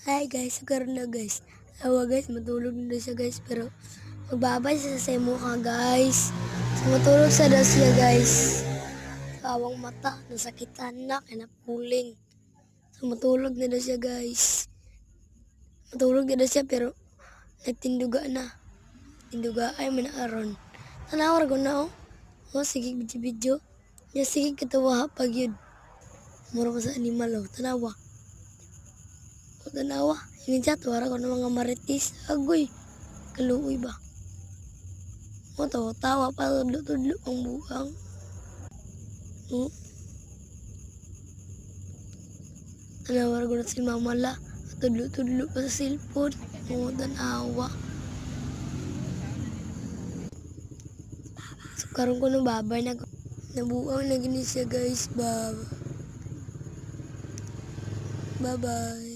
Hi guys, karon na guys. Awa guys, matulog na daw siya guys. Pero magbabay siya sa mukha guys. So matulog sa daw siya guys. Sa awang mata, nasakitan na, kaya napuling. So matulog na daw siya guys. Matulog na daw siya pero nagtinduga na. Tinduga ay manaaron. Tanawar ko na oh. Oh, sige video-video. Ya sige katawa pag yun. Mura ko sa animal oh, tanawa. O tanawa. Ini chat wara ko ng mga maritis. Agoy. Kaluoy ba? Mo tawa pa tudlo-tudlo ang buang. Tanawar ko na si mama la. Tudlo-tudlo pa sa cellphone. Mo tanawa. So karon ko ng babay nabuang na gini siya guys. Bye-bye.